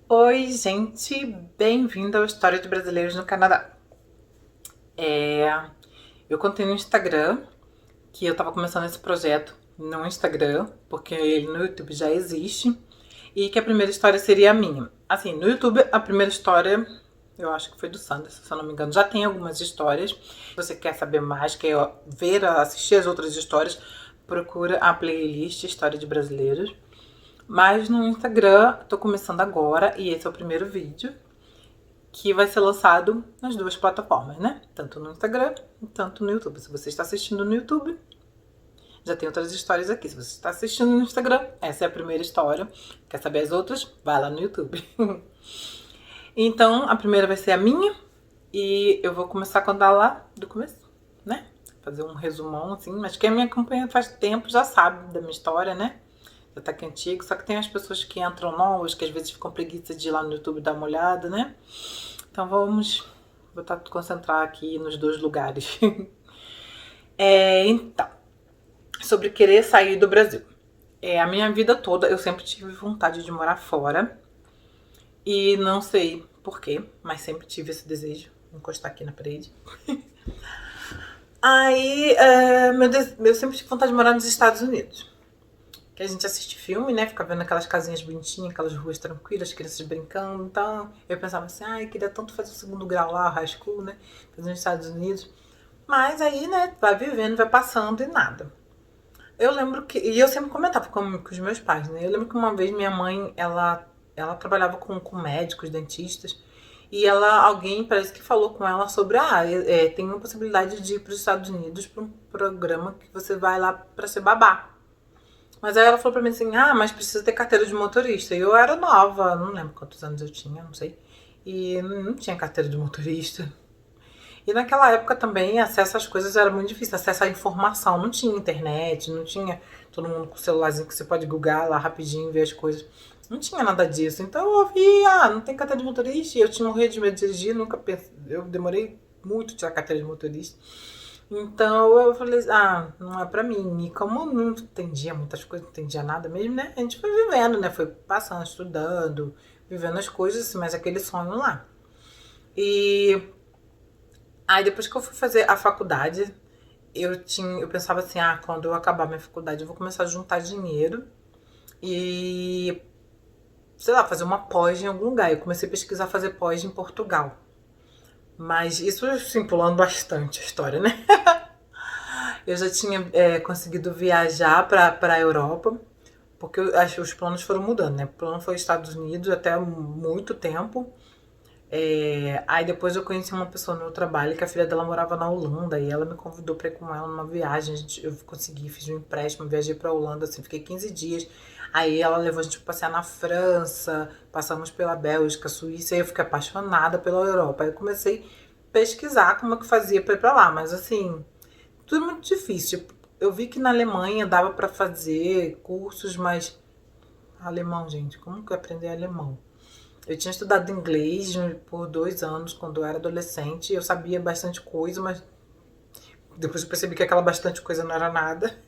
Oi, gente, bem-vindo ao História de Brasileiros no Canadá. É, eu contei no Instagram que eu tava começando esse projeto no Instagram, porque ele no YouTube já existe, e que a primeira história seria a minha. Assim, no YouTube, a primeira história, eu acho que foi do Sanderson, se eu não me engano. Já tem algumas histórias. Se você quer saber mais, quer ver, assistir as outras histórias, procura a playlist História de Brasileiros. Mas no Instagram, tô começando agora e esse é o primeiro vídeo que vai ser lançado nas duas plataformas, né? Tanto no Instagram, tanto no YouTube. Se você está assistindo no YouTube, já tem outras histórias aqui. Se você está assistindo no Instagram, essa é a primeira história. Quer saber as outras? Vai lá no YouTube. Então, a primeira vai ser a minha e eu vou começar a contar lá do começo, né? Fazer um resumão, assim. Mas quem me acompanha faz tempo já sabe da minha história, né? Já tá aqui antigo. Só que tem as pessoas que entram novas, que às vezes ficam preguiça de ir lá no YouTube dar uma olhada, né? Então vou concentrar aqui nos dois lugares. Então, sobre querer sair do Brasil. A minha vida toda eu sempre tive vontade de morar fora e não sei porquê, mas sempre tive esse desejo. Vou encostar aqui na parede. Aí, eu sempre tive vontade de morar nos Estados Unidos. Que a gente assiste filme, né? Fica vendo aquelas casinhas bonitinhas, aquelas ruas tranquilas, crianças brincando e tal. Eu pensava assim, ai, queria tanto fazer o segundo grau lá, high school, né? Fazer nos Estados Unidos. Mas aí, né, vai vivendo, vai passando e nada. Eu lembro que. E eu sempre comentava com os meus pais, né? Eu lembro que uma vez minha mãe, ela trabalhava com médicos, dentistas. E alguém parece que falou com ela sobre, tem uma possibilidade de ir para os Estados Unidos para um programa que você vai lá para ser babá. Mas aí ela falou pra mim assim, mas precisa ter carteira de motorista. E eu era nova, não lembro quantos anos eu tinha, não sei. E não tinha carteira de motorista. E naquela época também acesso às coisas era muito difícil, acesso à informação. Não tinha internet, não tinha todo mundo com o celularzinho que você pode googar lá rapidinho, ver as coisas. Não tinha nada disso. Então eu ouvi, não tem carteira de motorista. E eu tinha morrido de medo de dirigir, nunca pensei. Eu demorei muito a tirar a carteira de motorista. Então eu falei, não é pra mim. E como eu não entendia muitas coisas, não entendia nada mesmo, né? A gente foi vivendo, né? Foi passando, estudando, vivendo as coisas, mas aquele sonho lá. E aí depois que eu fui fazer a faculdade, eu pensava assim, quando eu acabar minha faculdade, eu vou começar a juntar dinheiro e, sei lá, fazer uma pós em algum lugar. Eu comecei a pesquisar fazer pós em Portugal. Mas isso, assim, pulando bastante a história, né? Eu já tinha conseguido viajar para a Europa, porque acho que os planos foram mudando, né? O plano foi Estados Unidos até muito tempo. Aí depois eu conheci uma pessoa no meu trabalho que a filha dela morava na Holanda e ela me convidou para ir com ela numa viagem. Eu consegui, fiz um empréstimo, viajei para a Holanda, assim, fiquei 15 dias. Aí ela levou a gente pra passear na França, passamos pela Bélgica, Suíça, e eu fiquei apaixonada pela Europa. Aí eu comecei a pesquisar como é que fazia para ir para lá, mas assim, tudo muito difícil. Eu vi que na Alemanha dava para fazer cursos, mas alemão, gente, como que eu aprender alemão? Eu tinha estudado inglês por 2 anos quando eu era adolescente. Eu sabia bastante coisa, mas depois eu percebi que aquela bastante coisa não era nada.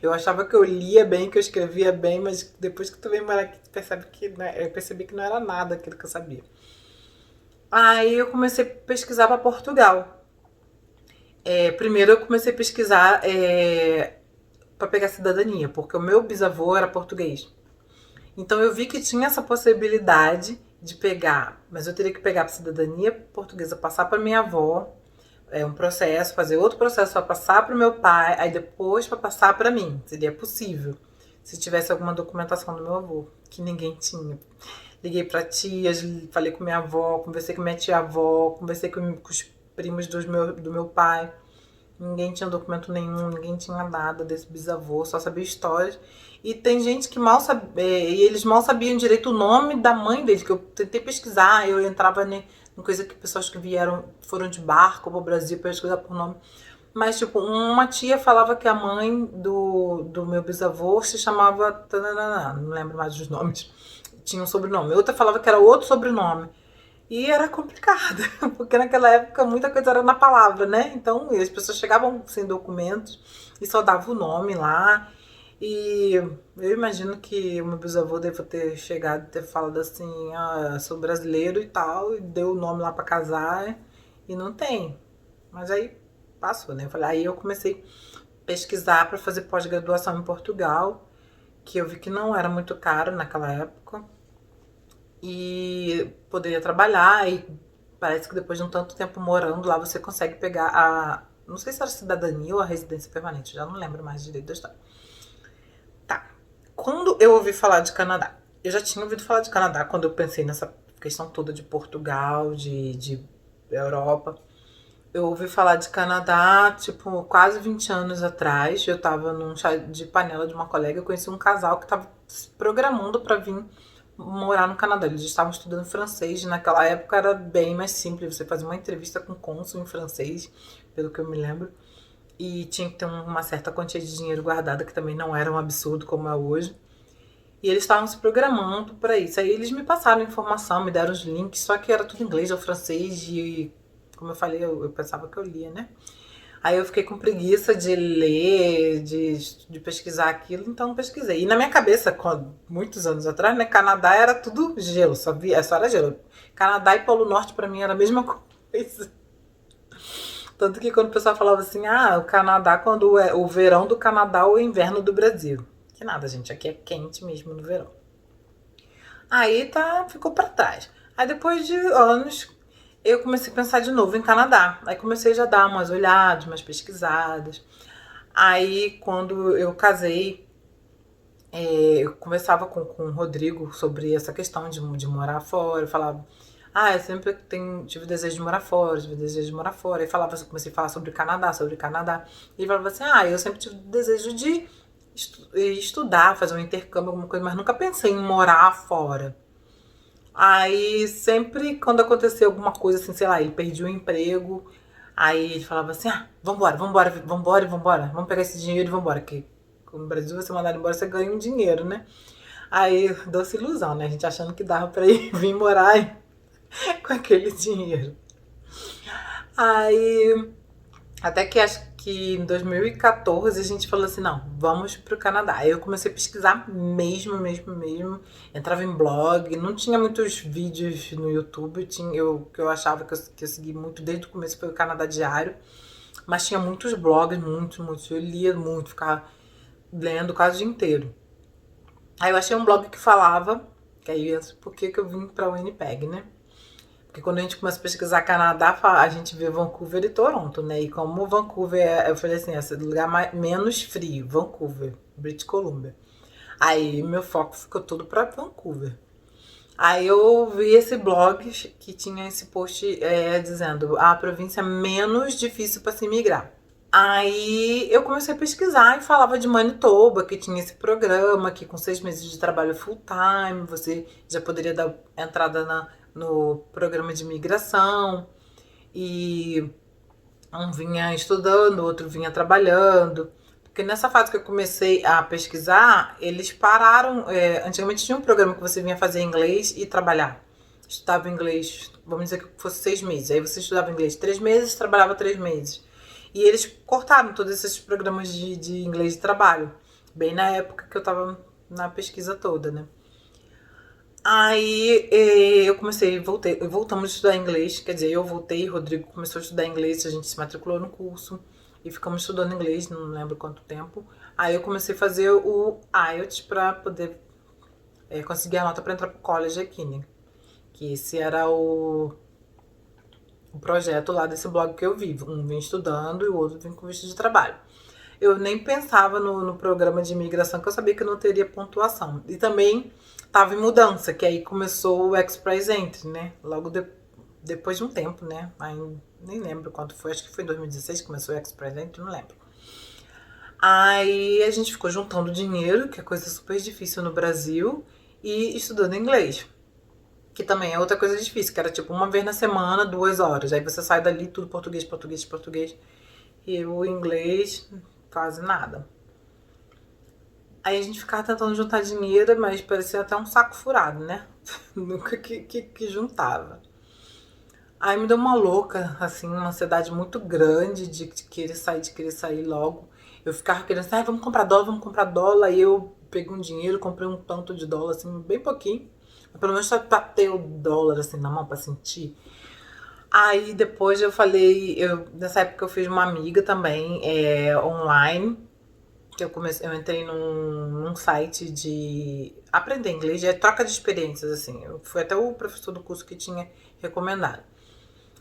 Eu achava que eu lia bem, que eu escrevia bem, mas depois que tu vem morar aqui, tu percebe que, né, eu percebi que não era nada aquilo que eu sabia. Aí eu comecei a pesquisar para Portugal. Primeiro eu comecei a pesquisar para pegar cidadania, porque o meu bisavô era português. Então eu vi que tinha essa possibilidade de pegar, mas eu teria que pegar para cidadania portuguesa, passar para minha avó, um processo, fazer outro processo para passar para o meu pai, aí depois para passar para mim. Seria possível se tivesse alguma documentação do meu avô, que ninguém tinha. Liguei para tias, falei com minha avó, conversei com minha tia-avó, conversei com os primos do meu pai. Ninguém tinha documento nenhum, ninguém tinha nada desse bisavô, só sabia histórias. E tem gente que mal sabia, e eles mal sabiam direito o nome da mãe deles, que eu tentei pesquisar, eu entrava em coisa que pessoas que foram de barco para o Brasil para pesquisar por nome. Mas, tipo, uma tia falava que a mãe do meu bisavô se chamava. Não lembro mais dos nomes. Tinha um sobrenome. Outra falava que era outro sobrenome. E era complicado, porque naquela época muita coisa era na palavra, né? Então as pessoas chegavam sem documentos e só dava o nome lá. E eu imagino que o meu bisavô deva ter chegado e ter falado assim, ah, sou brasileiro e tal, e deu o nome lá pra casar e não tem. Mas aí passou, né? Aí eu comecei a pesquisar para fazer pós-graduação em Portugal, que eu vi que não era muito caro naquela época e poderia trabalhar e parece que depois de um tanto tempo morando lá você consegue pegar a, não sei se era cidadania ou a residência permanente, já não lembro mais direito da história. Tá. Quando eu ouvi falar de Canadá, eu já tinha ouvido falar de Canadá quando eu pensei nessa questão toda de Portugal, de Europa. Eu ouvi falar de Canadá, tipo, quase 20 anos atrás. Eu tava num chá de panela de uma colega, eu conheci um casal que tava se programando para vir morar no Canadá. Eles estavam estudando francês, e naquela época era bem mais simples, você fazia uma entrevista com o cônsul em francês, pelo que eu me lembro. E tinha que ter uma certa quantia de dinheiro guardada, que também não era um absurdo como é hoje. E eles estavam se programando para isso. Aí eles me passaram informação, me deram os links, só que era tudo em inglês ou francês e, como eu falei, eu pensava que eu lia, né? Aí eu fiquei com preguiça de ler, de pesquisar aquilo, então pesquisei. E na minha cabeça, muitos anos atrás, né, Canadá era tudo gelo, só era gelo. Canadá e Polo Norte para mim era a mesma coisa. Tanto que quando o pessoal falava assim, ah, o Canadá, quando é o verão do Canadá ou o inverno do Brasil. Que nada, gente, aqui é quente mesmo no verão. Aí tá, ficou para trás. Aí depois de anos, eu comecei a pensar de novo em Canadá. Aí comecei já a dar umas olhadas, umas pesquisadas. Aí quando eu casei, eu conversava com o Rodrigo sobre essa questão de morar fora. Eu falava, ah, eu sempre tive desejo de morar fora, tive desejo de morar fora. Aí falava, comecei a falar sobre Canadá, sobre Canadá. E ele falava assim, ah, eu sempre tive desejo de estudar, fazer um intercâmbio, alguma coisa, mas nunca pensei em morar fora. Aí sempre quando acontecia alguma coisa assim, sei lá, ele perdia o emprego, aí ele falava assim, ah, vambora, vambora, vambora, vambora, vamos pegar esse dinheiro e vambora, que no Brasil você mandar embora, você ganha um dinheiro, né? Aí doce ilusão, né? A gente achando que dava pra ir vir morar com aquele dinheiro. Aí até que acho que em 2014 a gente falou assim, não, vamos pro Canadá. Aí eu comecei a pesquisar mesmo, mesmo, mesmo. Entrava em blog, não tinha muitos vídeos no YouTube, que eu achava que eu segui muito desde o começo, foi o Canadá Diário. Mas tinha muitos blogs, muitos, muitos. Eu lia muito, ficava lendo quase o dia inteiro. Aí eu achei um blog que falava, que aí por que eu vim pra Winnipeg, né? Porque quando a gente começa a pesquisar Canadá, a gente vê Vancouver e Toronto, né? E como Vancouver, eu falei assim, esse é o lugar menos frio, Vancouver, British Columbia. Aí meu foco ficou todo pra Vancouver. Aí eu vi esse blog que tinha esse post dizendo a província menos difícil para se migrar. Aí eu comecei a pesquisar e falava de Manitoba, que tinha esse programa, que com 6 meses de trabalho full time você já poderia dar entrada no programa de imigração. E um vinha estudando, o outro vinha trabalhando. Porque nessa fase que eu comecei a pesquisar, eles pararam. Antigamente tinha um programa que você vinha fazer inglês e trabalhar. Estudava inglês, vamos dizer que fosse 6 meses. Aí você estudava inglês 3 meses, trabalhava 3 meses. E eles cortaram todos esses programas de inglês de trabalho. Bem na época que eu tava na pesquisa toda, né? Aí eu comecei, voltamos a estudar inglês, quer dizer, eu voltei, o Rodrigo começou a estudar inglês, a gente se matriculou no curso e ficamos estudando inglês, não lembro quanto tempo. Aí eu comecei a fazer o IELTS para poder conseguir a nota para entrar pro college aqui, né? Que esse era o projeto lá desse blog que eu vivo. Um vem estudando e o outro vem com visto de trabalho. Eu nem pensava no programa de imigração, que eu sabia que eu não teria pontuação. E também estava em mudança, que aí começou o Express Entry, né? Logo depois de um tempo, né? Aí, nem lembro quanto foi, acho que foi em 2016 que começou o Express Entry, não lembro. Aí a gente ficou juntando dinheiro, que é coisa super difícil no Brasil, e estudando inglês. Que também é outra coisa difícil, que era tipo uma vez na semana, 2 horas. Aí você sai dali tudo português, português, português. E o inglês, quase nada. Aí a gente ficava tentando juntar dinheiro, mas parecia até um saco furado, né? Nunca que juntava. Aí me deu uma louca, assim, uma ansiedade muito grande de querer sair logo. Eu ficava querendo assim, vamos comprar dólar, vamos comprar dólar. Aí eu peguei um dinheiro, comprei um tanto de dólar, assim, bem pouquinho. Mas pelo menos pra ter o dólar, assim, na mão, pra sentir. Aí depois eu falei, nessa época eu fiz uma amiga também, online, que eu entrei num site de aprender inglês, troca de experiências, assim. Foi até o professor do curso que tinha recomendado.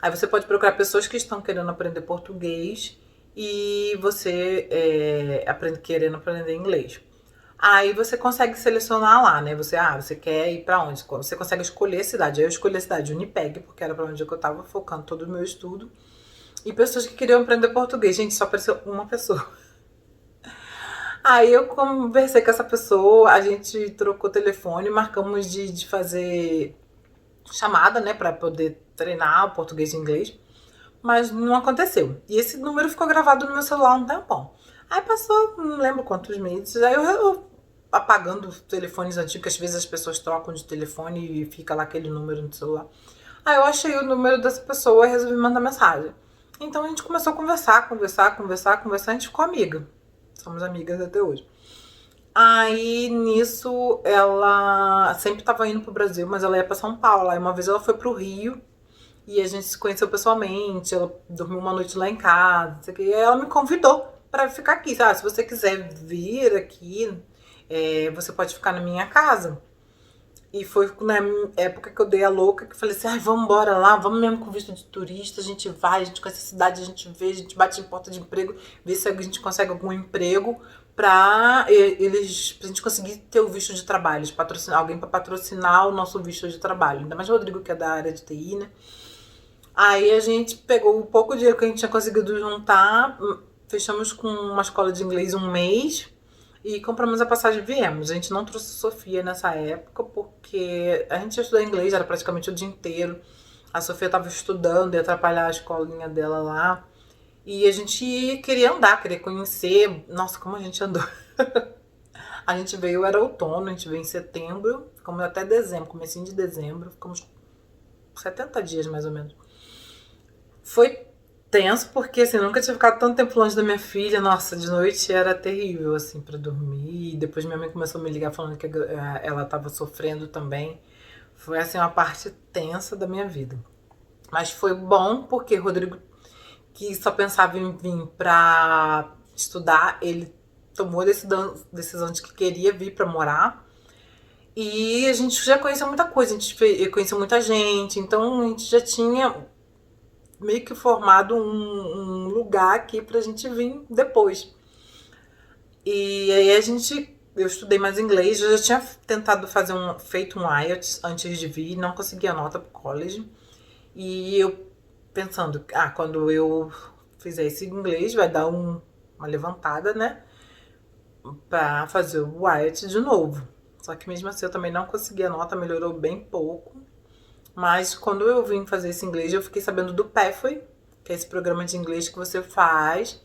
Aí você pode procurar pessoas que estão querendo aprender português e você querendo aprender inglês. Aí você consegue selecionar lá, né? Você quer ir pra onde? Você consegue escolher a cidade. Aí eu escolhi a cidade de Winnipeg, porque era pra onde eu tava focando todo o meu estudo. E pessoas que queriam aprender português. Gente, só apareceu uma pessoa. Aí eu conversei com essa pessoa, a gente trocou telefone, marcamos de fazer chamada, né, pra poder treinar o português e inglês. Mas não aconteceu. E esse número ficou gravado no meu celular um tempão. Aí passou, não lembro quantos meses. Aí eu apagando telefones antigos, que às vezes as pessoas trocam de telefone e fica lá aquele número no celular. Aí eu achei o número dessa pessoa e resolvi mandar mensagem. Então a gente começou a conversar, a gente ficou amiga. Somos amigas até hoje. Aí nisso ela sempre tava indo pro Brasil, mas ela ia pra São Paulo. Aí uma vez ela foi pro Rio e a gente se conheceu pessoalmente. Ela dormiu uma noite lá em casa, não sei o que, e ela me convidou pra ficar aqui. Sabe? Se você quiser vir aqui, você pode ficar na minha casa. E foi na época que eu dei a louca, que eu falei assim, vamos embora lá, vamos mesmo com visto de turista, a gente vai, a gente conhece a cidade, a gente vê, a gente bate em porta de emprego, vê se a gente consegue algum emprego pra gente conseguir ter o visto de trabalho, alguém pra patrocinar o nosso visto de trabalho. Ainda mais o Rodrigo, que é da área de TI, né? Aí a gente pegou o pouco dinheiro que a gente tinha conseguido juntar, fechamos com uma escola de inglês um mês, e compramos a passagem e viemos. A gente não trouxe a Sofia nessa época, porque a gente ia estudar inglês, era praticamente o dia inteiro. A Sofia estava estudando, ia atrapalhar a escolinha dela lá. E a gente queria andar, queria conhecer. Nossa, como a gente andou. A gente veio, era outono, a gente veio em setembro, ficamos até dezembro, comecinho de dezembro, ficamos 70 dias mais ou menos. Foi tenso, porque assim, eu nunca tinha ficado tanto tempo longe da minha filha. Nossa, de noite era terrível, assim, pra dormir. E depois minha mãe começou a me ligar falando que ela tava sofrendo também. Foi, assim, uma parte tensa da minha vida. Mas foi bom, porque o Rodrigo, que só pensava em vir pra estudar, ele tomou a decisão de que queria vir pra morar. E a gente já conheceu muita coisa, a gente conheceu muita gente, então a gente já tinha meio que formado um lugar aqui pra gente vir depois. E aí eu estudei mais inglês, eu já tinha tentado feito um IELTS antes de vir, não conseguia nota pro college. E eu pensando, quando eu fizer esse inglês vai dar uma levantada, né? Pra fazer o IELTS de novo. Só que mesmo assim eu também não consegui a nota, melhorou bem pouco. Mas quando eu vim fazer esse inglês, eu fiquei sabendo do Pathway, que é esse programa de inglês que você faz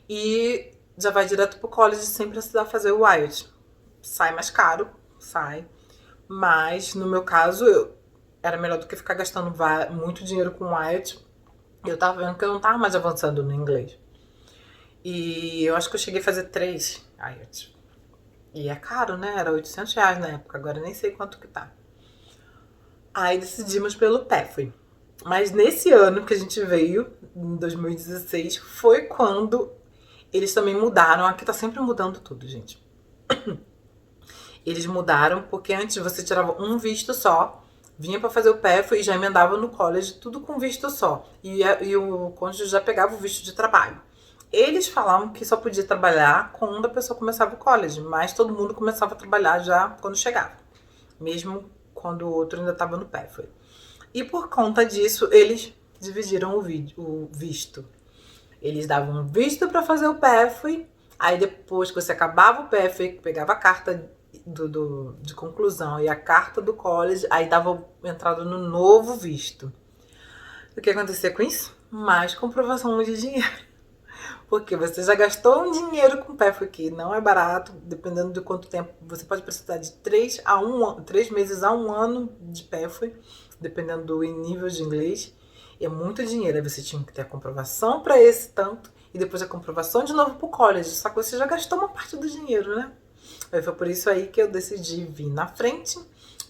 e já vai direto pro college sem precisar fazer o IELTS. Sai mais caro, sai. Mas no meu caso, era melhor do que ficar gastando muito dinheiro com o IELTS. Eu tava vendo que eu não tava mais avançando no inglês. E eu acho que eu cheguei a fazer 3 IELTS. E é caro, né? Era R$ 800 na época, agora nem sei quanto que tá. Aí decidimos pelo Pathway. Mas nesse ano que a gente veio, em 2016, foi quando eles também mudaram. Aqui tá sempre mudando tudo, gente. Eles mudaram porque antes você tirava um visto só, vinha pra fazer o Pathway e já emendava no college, tudo com visto só. E o cônjuge já pegava o visto de trabalho. Eles falavam que só podia trabalhar quando a pessoa começava o college, mas todo mundo começava a trabalhar já quando chegava. Mesmo quando o outro ainda estava no Pathway. E por conta disso, eles dividiram o visto. Eles davam um visto para fazer o Pathway, aí depois que você acabava o Pathway, pegava a carta de conclusão e a carta do college, aí dava entrada no novo visto. O que acontecia com isso? Mais comprovação de dinheiro. Porque você já gastou um dinheiro com o Pathway, que não é barato, dependendo de quanto tempo. Você pode precisar de 3 meses a 1 ano de Pathway, dependendo do nível de inglês. É muito dinheiro. Aí você tinha que ter a comprovação para esse tanto e depois a comprovação de novo pro college. Só que você já gastou uma parte do dinheiro, né? Aí foi por isso aí que eu decidi vir na frente,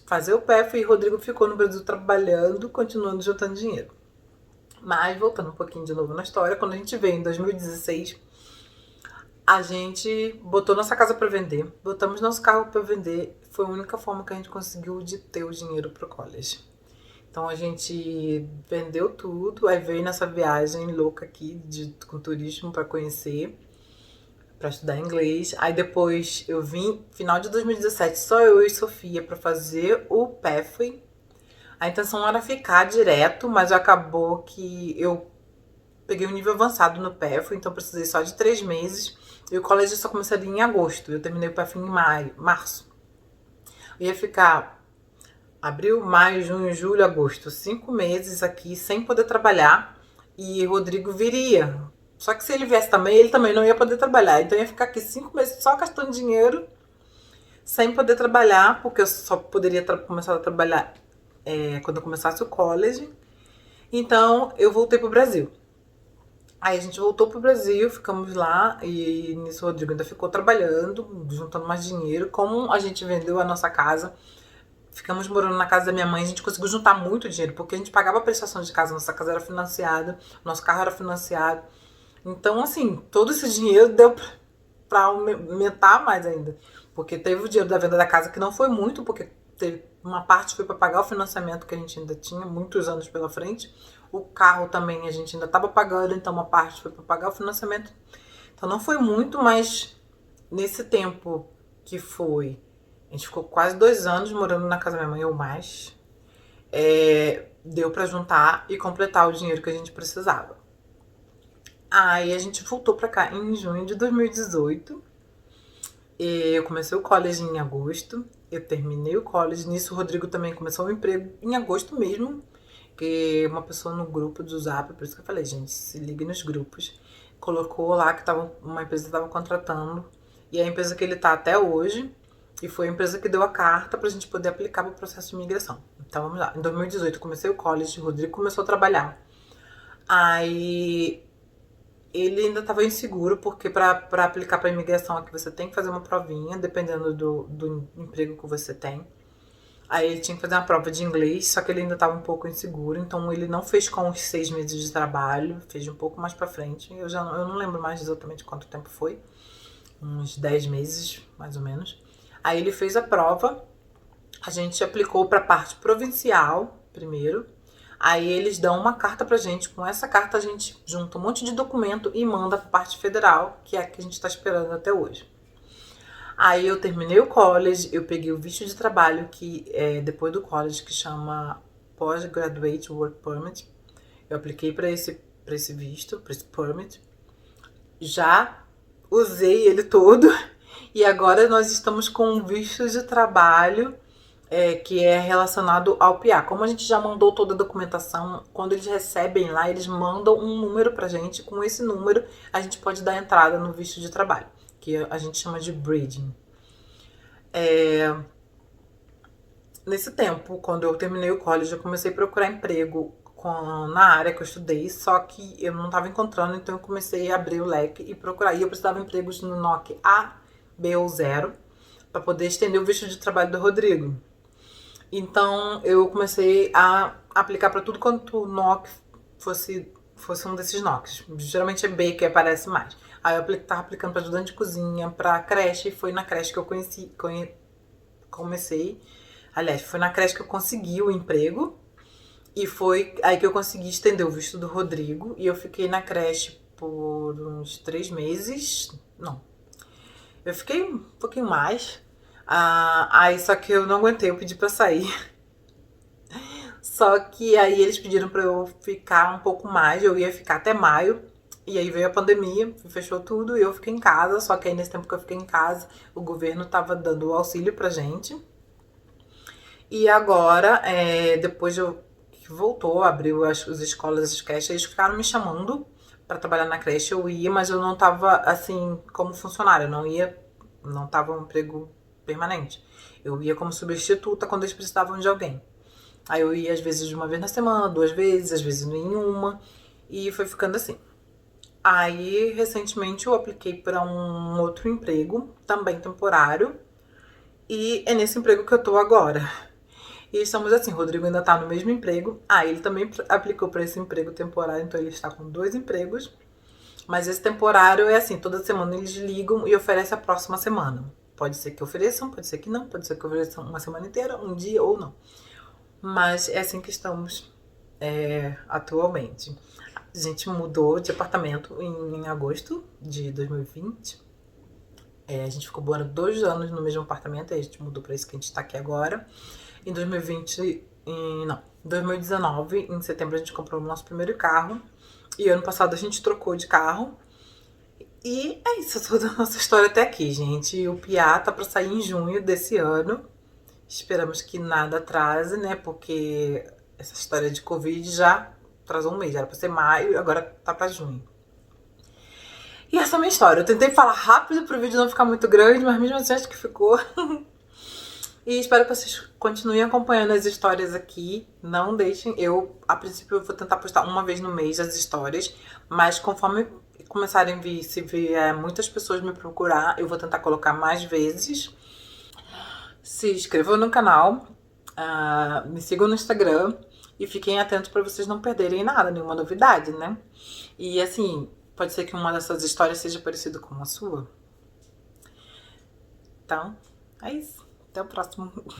fazer o PEF, e Rodrigo ficou no Brasil trabalhando, continuando juntando dinheiro. Mas, voltando um pouquinho de novo na história, quando a gente veio em 2016, a gente botou nossa casa para vender, botamos nosso carro para vender. Foi a única forma que a gente conseguiu de ter o dinheiro pro college. Então a gente vendeu tudo, aí veio nessa viagem louca aqui com turismo para conhecer, para estudar inglês. Aí depois eu vim, final de 2017, só eu e Sofia para fazer o Pathway. A intenção era ficar direto, mas acabou que eu peguei um nível avançado no Pathway, então precisei só de 3 meses. E o college só começaria em agosto, eu terminei o Pathway em março. Eu ia ficar abril, maio, junho, julho, agosto, 5 meses aqui sem poder trabalhar, e Rodrigo viria. Só que se ele viesse também, ele também não ia poder trabalhar. Então eu ia ficar aqui 5 meses só gastando dinheiro, sem poder trabalhar, porque eu só poderia começar a trabalhar quando eu começasse o college. Então eu voltei pro Brasil. Aí a gente voltou pro Brasil, ficamos lá, e nisso o Rodrigo ainda ficou trabalhando, juntando mais dinheiro. Como a gente vendeu a nossa casa, ficamos morando na casa da minha mãe, a gente conseguiu juntar muito dinheiro, porque a gente pagava a prestação de casa, nossa casa era financiada, nosso carro era financiado. Então, assim, todo esse dinheiro deu pra aumentar mais ainda. Porque teve o dinheiro da venda da casa, que não foi muito, porque teve uma parte foi para pagar o financiamento que a gente ainda tinha, muitos anos pela frente. O carro também a gente ainda estava pagando, então uma parte foi para pagar o financiamento. Então não foi muito, mas nesse tempo que foi, a gente ficou quase 2 anos morando na casa da minha mãe ou mais, deu para juntar e completar o dinheiro que a gente precisava. Aí a gente voltou para cá em junho de 2018. Eu comecei o college em agosto, eu terminei o college. Nisso o Rodrigo também começou o emprego em agosto mesmo, que uma pessoa no grupo do Zap, por isso que eu falei, gente, se ligue nos grupos, colocou lá que uma empresa estava contratando, e é a empresa que ele está até hoje, e foi a empresa que deu a carta pra gente poder aplicar para o processo de imigração. Então vamos lá, em 2018 eu comecei o college, o Rodrigo começou a trabalhar. Aí ele ainda estava inseguro, porque para aplicar para imigração aqui você tem que fazer uma provinha, dependendo do emprego que você tem. Aí ele tinha que fazer uma prova de inglês, só que ele ainda estava um pouco inseguro, então ele não fez com os 6 meses de trabalho, fez um pouco mais para frente. Eu não lembro mais exatamente quanto tempo foi, uns 10 meses, mais ou menos. Aí ele fez a prova, a gente aplicou para a parte provincial primeiro. Aí eles dão uma carta pra gente, com essa carta a gente junta um monte de documento e manda pra parte federal, que é a que a gente tá esperando até hoje. Aí eu terminei o college, eu peguei o visto de trabalho, que é depois do college, que chama Postgraduate Work Permit. Eu apliquei pra esse visto, pra esse permit. Já usei ele todo, e agora nós estamos com um visto de trabalho que é relacionado ao PIA. Como a gente já mandou toda a documentação, quando eles recebem lá, eles mandam um número pra gente. Com esse número, a gente pode dar entrada no visto de trabalho, que a gente chama de bridging. Nesse tempo, quando eu terminei o college, eu comecei a procurar emprego na área que eu estudei, só que eu não estava encontrando, então eu comecei a abrir o leque e procurar. E eu precisava de empregos no NOC A, B ou 0, para poder estender o visto de trabalho do Rodrigo. Então eu comecei a aplicar para tudo quanto NOC fosse um desses NOCs. Geralmente é B que aparece mais. Aí eu tava aplicando para ajudante de cozinha, para creche, e foi na creche que eu comecei. Aliás, foi na creche que eu consegui o emprego. E foi aí que eu consegui estender o visto do Rodrigo. E eu fiquei na creche por uns 3 meses. Não. Eu fiquei um pouquinho mais. Aí só que eu não aguentei, eu pedi pra sair. Só que aí eles pediram pra eu ficar um pouco mais, eu ia ficar até maio. E aí veio a pandemia, fechou tudo e eu fiquei em casa. Só que aí nesse tempo que eu fiquei em casa, o governo tava dando o auxílio pra gente. E agora, depois que voltou, abriu as escolas, as creches, eles ficaram me chamando pra trabalhar na creche. Eu ia, mas eu não tava assim como funcionária, não tava um emprego permanente. Eu ia como substituta quando eles precisavam de alguém. Aí eu ia às vezes de uma vez na semana, 2 vezes, às vezes nenhuma. E foi ficando assim. Aí, recentemente, eu apliquei para um outro emprego, também temporário, e é nesse emprego que eu tô agora. E estamos assim, o Rodrigo ainda tá no mesmo emprego. Ele também aplicou para esse emprego temporário, então ele está com 2 empregos. Mas esse temporário é assim, toda semana eles ligam e oferecem a próxima semana. Pode ser que ofereçam, pode ser que não, pode ser que ofereçam uma semana inteira, um dia ou não. Mas é assim que estamos atualmente. A gente mudou de apartamento em agosto de 2020. A gente ficou morando 2 anos no mesmo apartamento, aí a gente mudou para esse que a gente tá aqui agora. Em 2020, não, 2019, em setembro, a gente comprou o nosso primeiro carro. E ano passado a gente trocou de carro. E é isso, toda a nossa história até aqui, gente. O Piá tá pra sair em junho desse ano. Esperamos que nada atrase, né? Porque essa história de Covid já atrasou um mês. Era pra ser maio e agora tá pra junho. E essa é a minha história. Eu tentei falar rápido pro vídeo não ficar muito grande, mas mesmo assim acho que ficou. E espero que vocês continuem acompanhando as histórias aqui. Não deixem. A princípio, eu vou tentar postar uma vez no mês as histórias. Mas conforme começarem a vir, se vier muitas pessoas me procurar, eu vou tentar colocar mais vezes. Se inscrevam no canal. Me sigam no Instagram. E fiquem atentos para vocês não perderem nada, nenhuma novidade, né? E assim, pode ser que uma dessas histórias seja parecida com a sua. Então, é isso. Até o próximo.